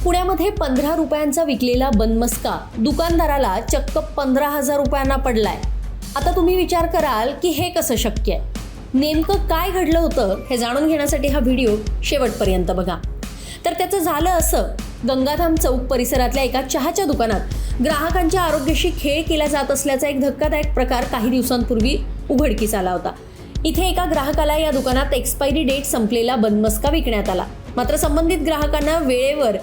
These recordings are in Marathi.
पुण्यामध्ये 15 रुपयांचा विकलेला बनमस्का दुकानदाराला चक्क 15,000 रुपयांना पडलाय। आता तुम्ही विचार कराल की हे कसं शक्य आहे? नेमकं काय घडलं होतं हे जाणून घेण्यासाठी हा व्हिडिओ शेवटपर्यंत बघा। तर त्याचं झालं असं, गंगाधाम चौक परिसरातल्या एका चहाच्या दुकानात ग्राहकांच्या आरोग्याशी खेळ केला जात असल्याचा एक धक्कादायक प्रकार काही दिवसांपूर्वी उघडकीस आला होता। इथे एका ग्राहकाला या दुकानात एक्सपायरी डेट संपलेला बनमस्का विकण्यात आला। मात्र संबंधित ग्राहकांना वेळेवर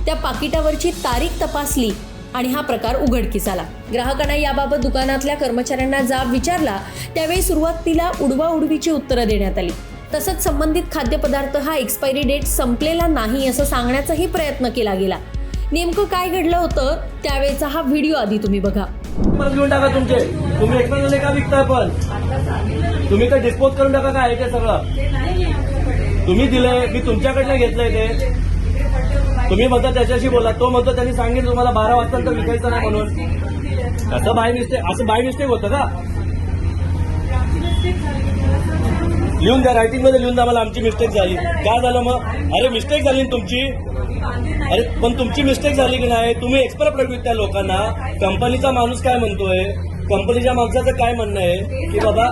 त्या पाकिटावरची तारीख तपासली आणि हा प्रकार उघडकीस आला। ग्राहकांना याबाबत दुकानातल्या कर्मचाऱ्यांना जाब विचारला, त्यावेळी सुरुवातीला उडवाउडवीची उत्तरं देण्यात आली। तसंच संबंधित खाद्यपदार्थ हा एक्सपायरी डेट संपलेला नाही असं सांगण्याचाही प्रयत्न केला गेला। नेमकं काय घडलं होतं त्यावेळेचा हा व्हिडिओ आधी तुम्ही बघा। घेऊन टाका तुमचे, तुम्ही एक्सपायरी का विकताय? पण तुम्ही काय डिस्पोज करून टाका काय ते सगळं तुम्ही दिलंय, मी तुमच्याकडनं घेतलंय ते। तुम्ही म्हणता त्याच्याशी बोला, तो म्हणतो त्यांनी सांगितलं तुम्हाला 12 वाजता तर विकायचं नाही म्हणून। असं बाय मिस्टेक होतं का? लिहून द्या, रायटिंग मध्ये लिहून द्या मला आमची मिस्टेक झाली। काय झालं मग? अरे मिस्टेक झाली ना तुमची, अरे पण तुमची मिस्टेक झाली की नाही? तुम्ही एक्सपायर प्रोडक्ट विकताय लोकांना। कंपनीचा माणूस काय म्हणतोय, कंपनीच्या माणसाचं काय म्हणणं आहे की बाबा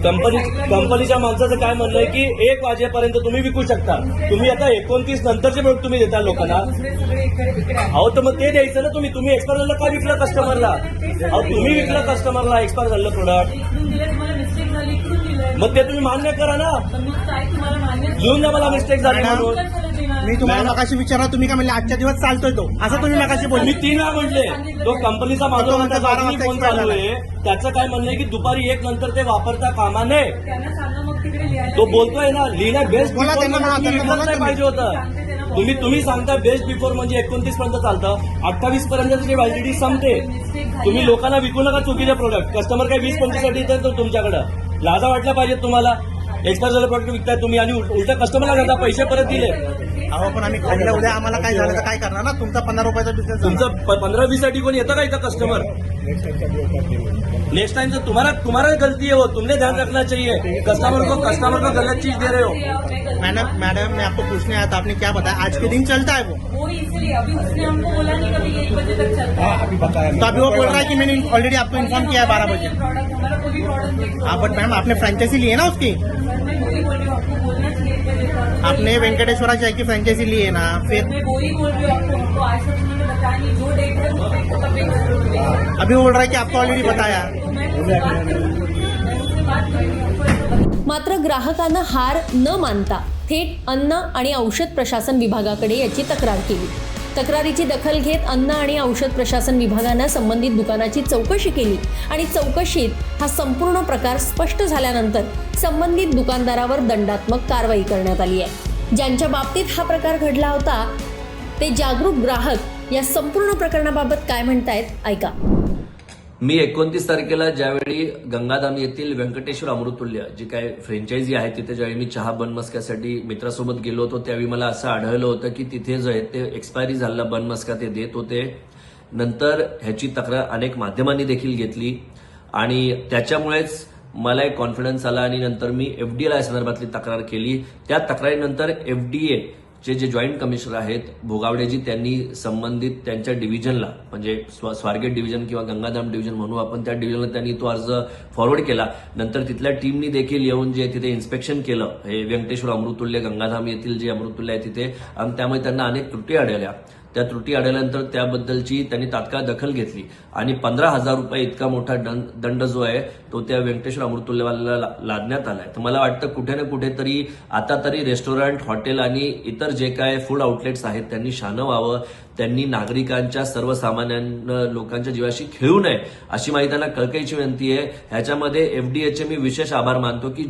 कंपनीच्या माणसाचं काय म्हणणं आहे की 1 वाजेपर्यंत तुम्ही विकू शकता। तुम्ही आता 29 नंतरचे प्रोडक्ट तुम्ही देता लोकांना। अहो तर मग ते द्यायचं ना तुम्ही एक्सपायर झालं का विकलं कस्टमरला? अहो तुम्ही विकलं कस्टमरला एक्सपायर झालं प्रोडक्ट, मग ते तुम्ही मान्य करा ना। लिहून द्या मला मिस्टेक झाली म्हणून। मी तुम्हाला मगाशी विचारला, तुम्ही काय म्हणले आजच्या दिवस चालतोय तो, असं तुम्ही मगाशी बोलले। मी 3 वेळा म्हटले, तो कंपनीचा माणूस फोन चालू आहे, त्याचं काय म्हणणं आहे की दुपारी 1 नंतर ते वापरता कामा नये। तो बोलतोय ना, लिहिला बेस्ट बिफोर पाहिजे होतं। तुम्ही सांगता बेस्ट बिफोर म्हणजे 29 पर्यंत चालतं, 28 पर्यंत व्हॅलिडिटी संपते। तुम्ही लोकांना विकू नका चुकीचे प्रोडक्ट। कस्टमर काय 20-25 साठी येतात तुमच्याकडं, लाजा वाटल्या पाहिजेत तुम्हाला। एक्सपायर झालं प्रोडक्ट विकताय तुम्ही आणि उलटा कस्टमरला घेता, पैसे परत दिले। अहो पण आम्ही खाल्ल्या, उद्या आम्हाला काय झालं तर काय करणार ना? तुमचा 15 रुपयाचा बिझनेस, तुमचं 15-20 साठी कोण येतं का इथं कस्टमर? नेक्स्ट टाइम से तुम्हारा गलती है, वो तुमने ध्यान रखना चाहिए। कस्टमर को गलत चीज दे रहे हो। मैडम मैं आपको पूछने आया था, आपने क्या बताया? आज के दिन चलता है वो इसलिए अभी उसने हमको बोला नहीं कभी 1 बजे तक चलता है। अभी बताया, तो अभी वो बोल रहा है कि मैंने ऑलरेडी आपको इन्फॉर्म किया है 12 बजे। प्रोडक्ट हमारा कोई प्रोडक्ट हाँ बट मैम आपने फ्रेंचाइजी ली है ना उसकी? मैं वही बोल रही हूँ, आपको बोलना चाहिए 1 बजे तक। आपने वेंकटेश्वरा चाय की फ्रेंचाइजी ली है ना? फिर मैं वही बोल रही हूँ आपको, हमको आज तक उन्होंने बताया नहीं जो डेट है उस डेट को कभी नहीं। अभी बोल रहा है कि आपको ऑलरेडी बताया। मात्र ग्राहकांना हार न मानता थेट अन्न आणि औषध प्रशासन विभागाकडे याची तक्रार केली। तक्रारीची दखल घेत अन्न आणि औषध प्रशासन विभागानं संबंधित दुकानाची चौकशी केली आणि चौकशीत हा संपूर्ण प्रकार स्पष्ट झाल्यानंतर संबंधित दुकानदारावर दंडात्मक कारवाई करण्यात आली आहे। ज्यांच्या बाबतीत हा प्रकार घडला होता ते जागरूक ग्राहक या संपूर्ण प्रकरणाबाबत काय म्हणतायत ऐका। मी 29 तारखेला ज्यावेळी गंगाधाम येथील व्यंकटेश्वर अमृततुल्य जी काय फ्रँचायझी आहे तिथे ज्यावेळी मी चहा बनमस्क्यासाठी मित्रासोबत गेलो होतो, त्यावेळी मला असं आढळलं होतं की तिथे जो आहे ते एक्सपायरी झालेला बनमस्का ते देत होते। नंतर ह्याची तक्रार अनेक माध्यमांनी देखील घेतली आणि त्याच्यामुळेच मला एक कॉन्फिडन्स आला आणि नंतर मी एफडीएला या संदर्भातली तक्रार केली। त्या तक्रारीनंतर एफडीए चे जे जॉईंट कमिशनर आहेत भोगावडेजी, त्यांनी संबंधित त्यांच्या डिव्हिजनला म्हणजे स्वारगेट डिव्हिजन किंवा गंगाधाम डिव्हिजन म्हणू आपण, त्या डिव्हिजनला त्यांनी तो अर्ज फॉरवर्ड केला। नंतर तिथल्या टीमनी देखील येऊन जे तिथे इन्स्पेक्शन केलं, हे व्यंकटेश्वर अमृततुल्य गंगाधाम येथील जे अमृततुल्य आहे तिथे, आणि त्यामुळे त्यांना अनेक त्रुटी आढळल्या। त्या त्रुटी आढळल्यानंतर त्याबद्दलची त्यांनी तात्काळ दखल घेतली आणि 15,000 रुपये इतका मोठा दंड जो आहे तो त्या व्यंकटेश्वर अमृततुल्यवाला लादण्यात आलाय। तर मला वाटतं कुठे ना कुठेतरी आता तरी रेस्टॉरंट, हॉटेल आणि इतर जे काय फूड आउटलेट्स आहेत त्यांनी शानं व्हावं, त्यांनी नागरिकांच्या सर्वसामान्य लोकांच्या जीवाशी खेळू नये अशी माहिती त्यांना कळकळीची विनंती आहे। ह्याच्यामध्ये एफडीएचे मी विशेष आभार मानतो की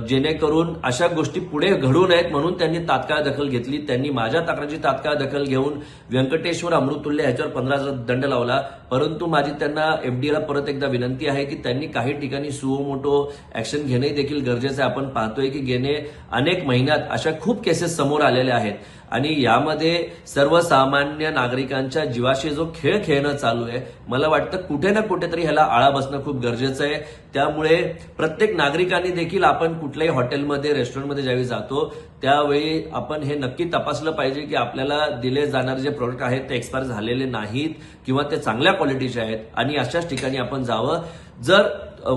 जेणेकरून अशा गोष्टी पुढे घडू नयेत म्हणून त्यांनी तात्काळ दखल घेतली। त्यांनी माझ्या तक्रारीची तात्काळ दखल घेऊन व्यंकटेश्वर अमृततुल्य ह्याच्यावर 15,000 दंड लावला। परंतु माझी त्यांना एफडीएला परत एकदा विनंती आहे की त्यांनी काही ठिकाणी सुमोटो ऍक्शन घेणे देखील गरजेचं आहे। आपण पाहतोय की गेले अनेक महिन्यात अशा खूप केसेस समोर आलेल्या आहेत आणि यामध्ये सर्वसामान्य नागरिकांच्या जीवाशी जो खेळ खेळणं चालू आहे, मला वाटतं कुठे ना कुठेतरी ह्याला आळा बसणं खूप गरजेचं आहे. त्यामुळे प्रत्येक नागरिकांनी देखील आपण कुठल्याही हॉटेलमध्ये, रेस्टॉरंटमध्ये ज्यावेळी जातो त्यावेळी आपण हे नक्की तपासलं पाहिजे की आपल्याला दिले जाणारे जे प्रोडक्ट आहेत ते एक्सपायर झालेले नाहीत किंवा ते चांगल्या क्वालिटीचे आहेत आणि अशाच ठिकाणी आपण जावं. जर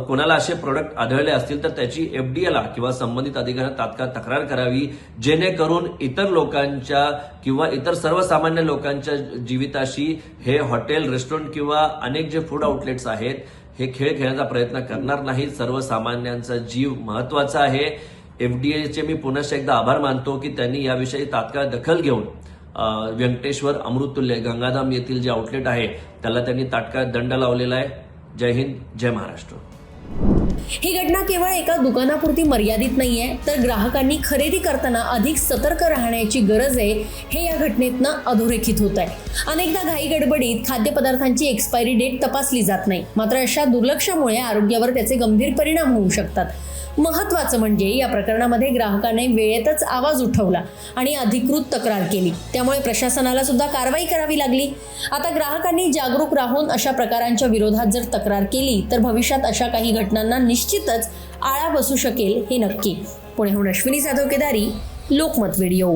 कोणाला असे प्रोडक्ट आढळले असतील तर त्याची एफडीएला किंवा संबंधित अधिकाऱ्यांना तात्काळ तक्रार करावी, जेणेकरून इतर लोकांच्या किंवा इतर सर्वसामान्य लोकांच्या जीविताशी हे हॉटेल, रेस्टॉरंट किंवा अनेक जे फूड आउटलेट्स आहेत हे खेळ खेळण्याचा प्रयत्न करणार नाहीत. सर्वसामान्यांचा जीव महत्वाचा आहे. एफडीएचे मी पुनश्च एकदा आभार मानतो की त्यांनी याविषयी तात्काळ दखल घेऊन व्यंकटेश्वर अमृततुल्य गंगाधाम येथील जे आउटलेट आहे त्याला त्यांनी तात्काळ दंड लावलेला आहे. जय हिंद, जय महाराष्ट्र. ही घटना केवळ एका दुकानापुरती मर्यादित नाहीये, तर ग्राहकांनी खरेदी करताना अधिक सतर्क राहण्याची गरज आहे हे या घटनेतनं अधोरेखित होत आहे. अनेकदा घाई गडबडीत खाद्यपदार्थांची एक्सपायरी डेट तपासली जात नाही, मात्र अशा दुर्लक्षामुळे आरोग्यावर त्याचे गंभीर परिणाम होऊ शकतात. महत्त्वाचं म्हणजे या प्रकरणामध्ये ग्राहकाने वेळेतच आवाज उठवला आणि अधिकृत तक्रार केली, त्यामुळे प्रशासनाला सुद्धा कारवाई करावी लागली. आता ग्राहकांनी जागरूक राहून अशा प्रकारांच्या विरोधात जर तक्रार केली तर भविष्यात अशा काही घटनांना निश्चितच आळा बसू शकेल हे नक्की. पुण्याहून अश्विनी जाधव केदारी, लोकमत व्हिडिओ.